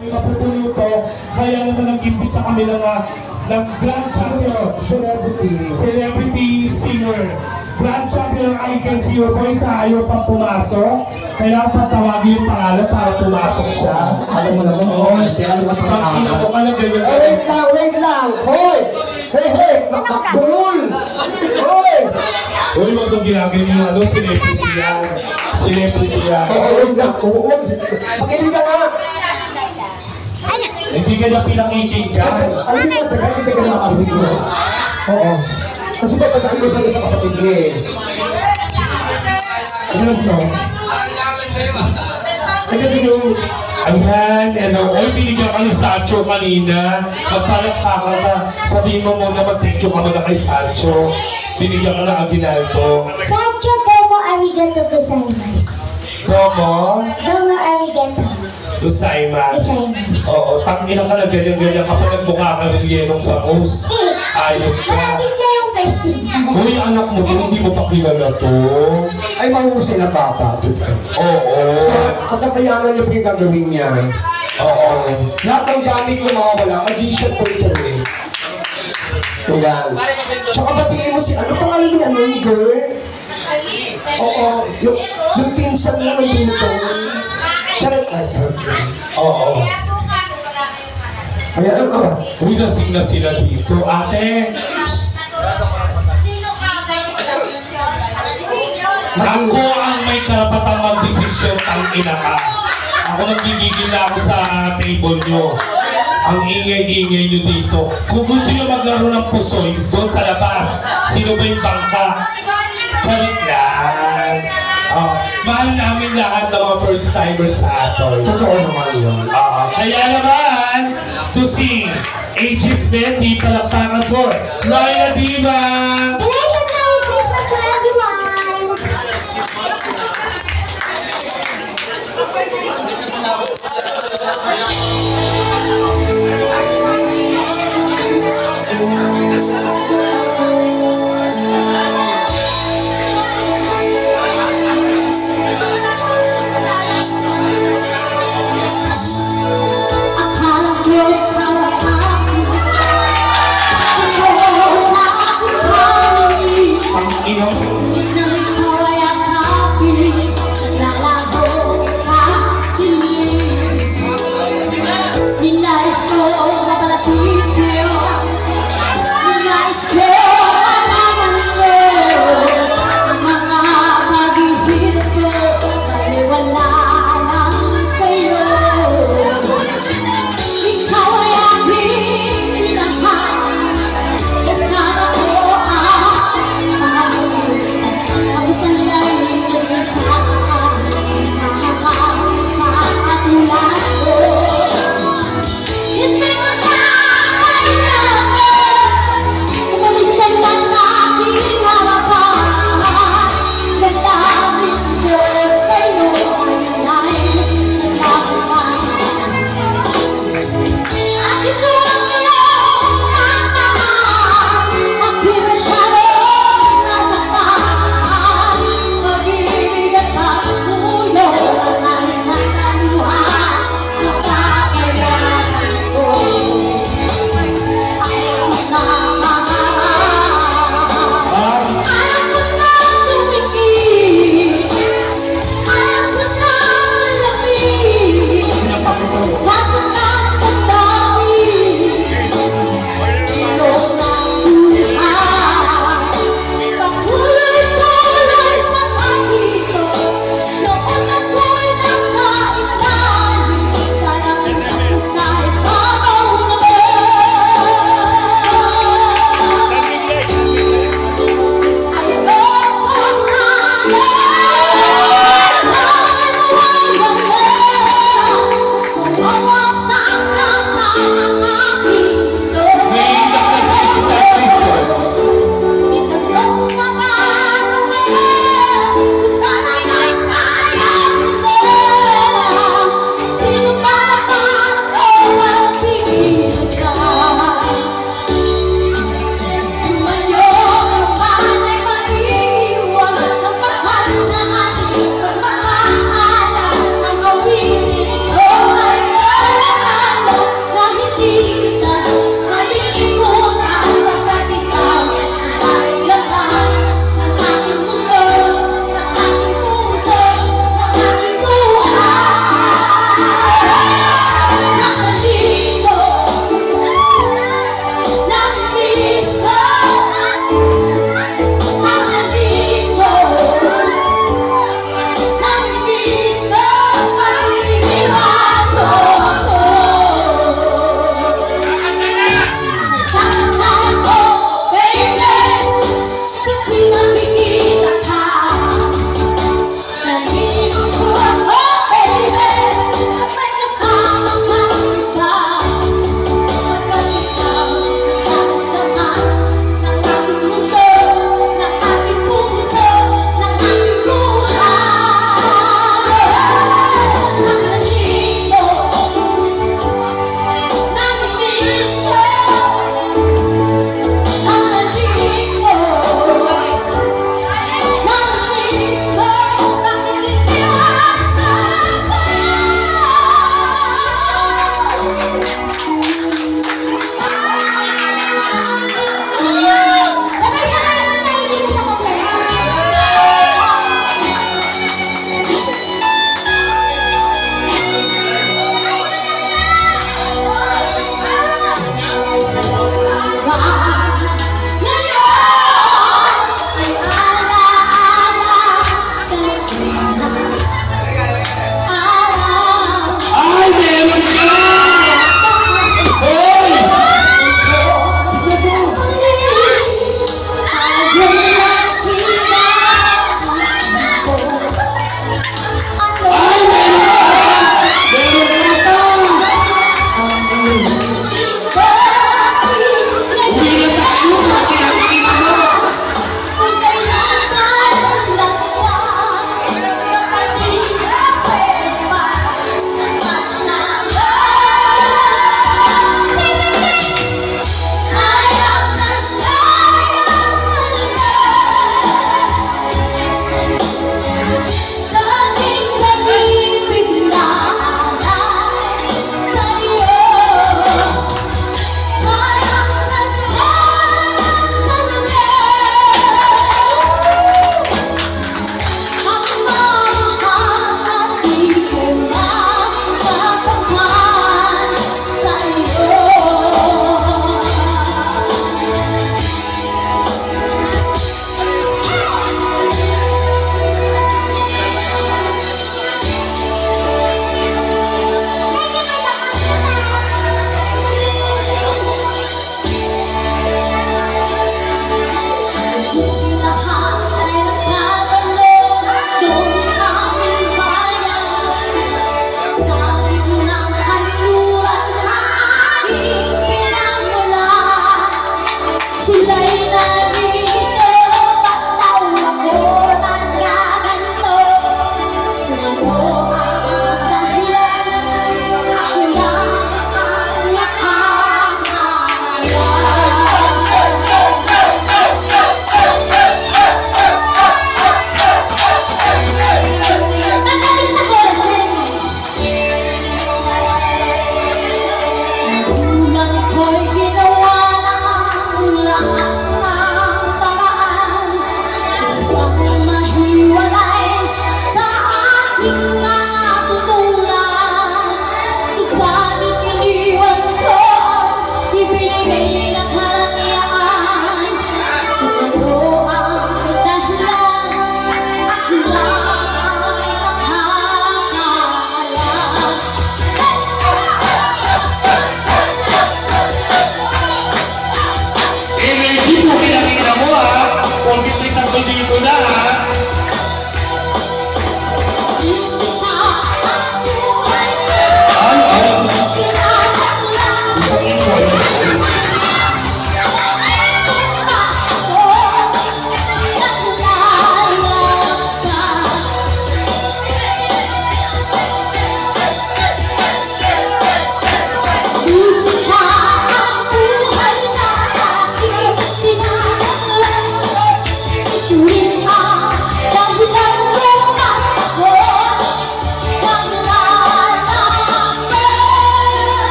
Mapupuno to, kaya naman nag-imbita kami ng Grand Champion, Celebrity Singer. Grand Champion ng I Can See Your Voice na ayaw pang pumasok. Kaya patawagin yung pangalan para pumasok siya. Alam mo naman, pag-ina mo ka na ganyan. Wait lang! Hoy! Hey! Makakabulol! Hoy! Uy, wag mong ginagawin yung celebrity yan. Celebrity yan. Wait lang! Pakinig ka nga! Hindi ka na pinakikinggan. Alam mo, hindi ka nakakarinig mo. Oo. Kasi papadaan ko sana sa kapatid niya eh. Ano mo? Ayan, hello. Ay, binigyan ka ni Sancho kanina. Magpalakpakan ka. Sabihin mo muna mag-thank you ka muna kay Sancho. Binigyan ka na Aguinaldo. Sancho, domo arigato gozaimasu. Domo? Domo arigato. Gozaimasu. Oo, tangina ka na ganyan-ganyan kapag nagmukha ka ng yenong bangus. Ayok ka. Malapit na yung festival. Uy, anak mo, hindi mo pa kilala to. Ay, mahusay na bata. Oo. So, pagkakayanan niyo po yung gagawin niya. Oo. Lahat ng gamit mo mawawala, mag-i-shot po ito eh. Yan. Tsaka batiin mo si, ano pangalan niya, ano, ni girl? Oo. Yung pinsan mo ng dito. Charot. Oo. Kaya ano? Uy, nasing na sila dito. Ate! Ako ang may karapatang mag-desisyon, tangina ka. Ako nagigigil na ako sa table nyo. Ang ingay-ingay nyo dito. Kung gusto nyo maglaro ng pusoy, doon sa labas. Sino ba yung bangka? Charit lang. Mahal namin lahat ng mga first-timers sa Atoll. Totoo naman yun. Kaya naman, to sing Aegis Men, di palakpakan po. Laila Diva! Belated Merry Christmas to everyone!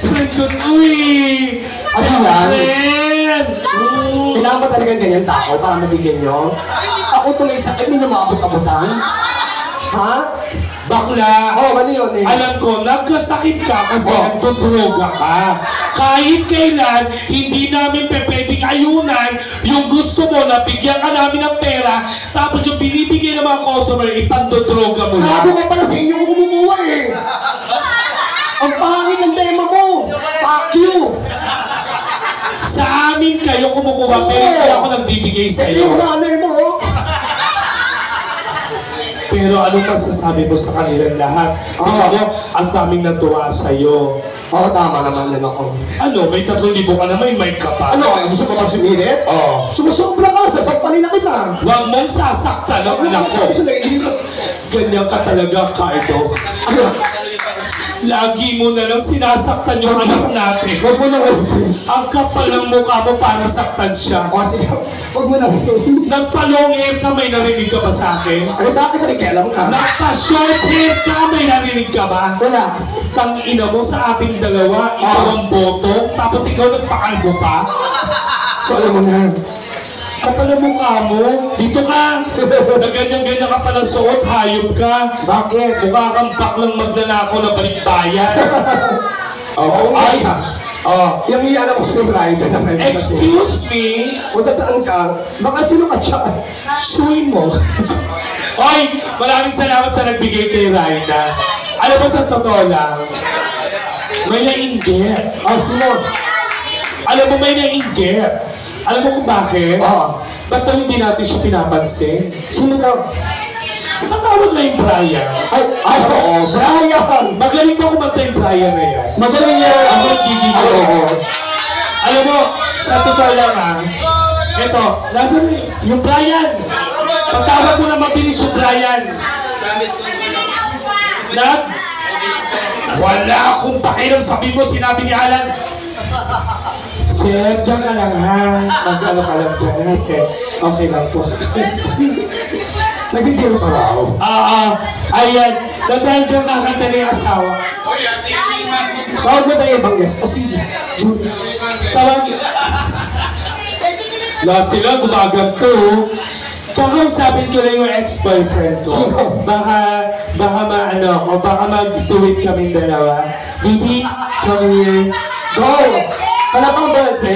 best friend ko to eh. Ano yan? Friend! Kailangan ba talagang ganyan tao para mabigyan nyo? Ako tuloy sa akin, hindi na maabot-abutan. Ha? Bakla! Oh, ano yun eh? Alam ko, nagkasakit ka kasi Oh. nagtudroga ka. Kahit kailan, hindi namin pwedeng ayunan yung gusto mo na bigyan ka namin ng pera, tapos yung binibigay ng mga customer, ipandodroga mo Labo lang. ka pala sa inyo kung kumukuha eh. Ang pangit ng tema mo. Fuck you. Sa amin kayo kumukuha, pero hindi ako nagbibigay sa Yung iyo. nanay mo. Oh. Pero ano masasabi mo sa kanilang lahat? Ikaw mo, ang daming natuwa sa iyo. Oo, tama naman din ako. Ano, may 3,000 ka na, may mic ka pa. Ano, gusto ko bang sumilit? Oh. Sumusobra ka, sasampalin na kita. Huwag mong sasaktan ang anak ko. Ganyan ka talaga, Cardo. Ano? Lagi mo na lang sinasaktan yung anak natin. Huwag mo na Ang kapal ng mukha mo para saktan siya. O, sige, huwag mo na Nagpa-long hair ka, may narinig ka ba sa akin? Ano, bakit ba nakikialam ka? Nagpa-short hair ka, may narinig ka ba? Wala. Tang-ina mo sa ating dalawa, ikaw ang boto, tapos ikaw nagpakalbo pa. So, alam mo na. Kapal ang mukha mo, dito ka. Na ganyan-ganyan ka pala suot, hayop ka. Bakit? Mukha kang baklang magnanakaw na balikbayan. Oo, Ay, Yung iyan ako sa rider na may excuse me? O tataan ka, baka sino ka siya? Suy mo. Oy, maraming salamat sa nagbigay kay Raina. Alam mo sa totoo lang, may nainggit. Sino? Alam mo may nainggit. Alam mo kung bakit? Oo. Ba't daw hindi natin siya pinapansin? Sino daw? Matawag na yung Brian. Oo, Brian! Magaling pa kumanta yung Brian na yan. Magaling yan! Ako nagigigil. Oo. Alam mo, sa totoo lang ito, nasa yung Brian. Patawag mo na mabilis yung Brian. Wala akong pakiram, sabi mo, sinabi ni Alan. Sir, dyan ka lang ha. Mag-ano ka lang dyan ha, sir. Okay lang po. Nagigil pa raw. Ayan. Dahil dyan kakanta na yung asawa. Tawag mo tayo ibang guest. Kasi, Tawag. Lahat sila gumaganto. Kakausapin ko lang yung ex-boyfriend ko. Sino? Baka maano ako, baka mag-do-it kami dalawa. Baby, come here. go! Kalapang ba, sir?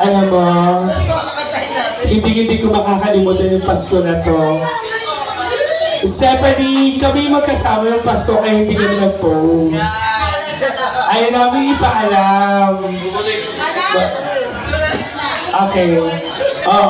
Alam mo, hindi ko makakalimutan yung Pasko na to. Stephanie, kami magkasama yung Pasko kaya hindi kami nag-post. Ayaw namin ipaalam. Okay.